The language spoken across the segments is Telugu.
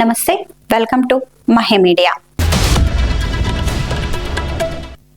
నమస్తే, welcome to Mahe media.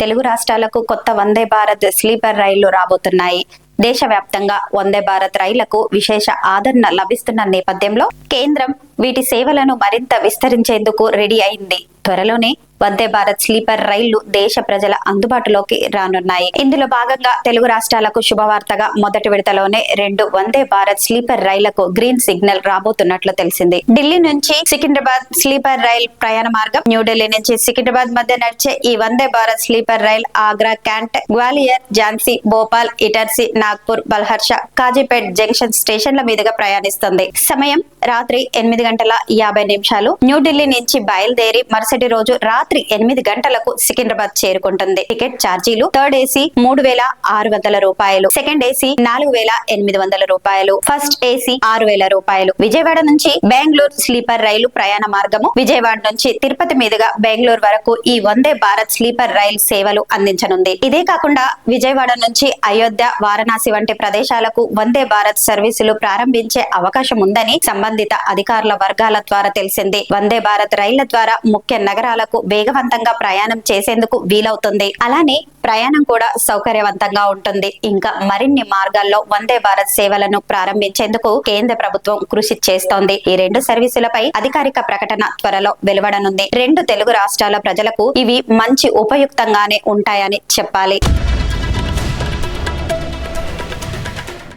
Telugu రాష్ట్రాలకు కొత్త వందే భారత్ స్లీపర్ రైళ్లు రాబోతున్నాయి. దేశవ్యాప్తంగా వందే భారత్ రైళ్లకు విశేష ఆదరణ లభిస్తున్న నేపథ్యంలో కేంద్రం వీటి సేవలను మరింత విస్తరించేందుకు రెడీ అయింది. త్వరలోనే వందే భారత్ స్లీపర్ రైళ్లు దేశ ప్రజల అందుబాటులోకి రానున్నాయి. ఇందులో భాగంగా తెలుగు రాష్ట్రాలకు శుభవార్తగా మొదటి విడతలోనే 2 వందే భారత్ స్లీపర్ రైళ్లకు గ్రీన్ సిగ్నల్ రాబోతున్నట్లు తెలిసింది. ఢిల్లీ నుంచి సికింద్రాబాద్ స్లీపర్ రైల్ ప్రయాణ మార్గం. న్యూఢిల్లీ నుంచి సికింద్రాబాద్ మధ్య నడిచే ఈ Vande Bharat sleeper rail Agra, Cantt, Gwalior, Jhansi, Bhopal, Itarsi, Nagpur, Balharshah, Kazipet junction స్టేషన్ల మీదుగా ప్రయాణిస్తుంది. సమయం రాత్రి 8:50. న్యూఢిల్లీ నుంచి బయలుదేరి మరుసటి రోజు రాత్రి 8 గంటలకు సికింద్రాబాద్ చేరుకుంటుంది. టికెట్ ఛార్జీలు థర్డ్ ఏసీ 3,600 రూపాయలు, సెకండ్ ఏసీ 4,800 రూపాయలు, ఫస్ట్ ఏసీ 6,000 రూపాయలు. విజయవాడ నుంచి బెంగళూరు స్లీపర్ రైలు ప్రయాణ మార్గము. విజయవాడ నుంచి తిరుపతి మీదుగా బెంగళూరు వరకు ఈ వందే భారత్ స్లీపర్ రైలు సేవలు అందించనుంది. ఇదే కాకుండా విజయవాడ నుంచి అయోధ్య, వారణాసి వంటి ప్రదేశాలకు వందే భారత్ సర్వీసులు ప్రారంభించే అవకాశం ఉందని సంబంధిత అధికారుల వర్గాల ద్వారా తెలిసింది. వందే భారత్ రైళ్ల ద్వారా ముఖ్య నగరాలకు వేగవంతంగా ప్రయాణం చేసేందుకు వీలవుతుంది. అలానే ప్రయాణం కూడా సౌకర్యవంతంగా ఉంటుంది. ఇంకా మరిన్ని మార్గాల్లో వందే భారత్ సేవలను ప్రారంభించేందుకు కేంద్ర ప్రభుత్వం కృషి చేస్తోంది. ఈ 2 సర్వీసులపై అధికారిక ప్రకటన త్వరలో వెలువడనుంది. 2 తెలుగు రాష్ట్రాల ప్రజలకు ఇవి మంచి ఉపయుక్తంగానే ఉంటాయని చెప్పాలి.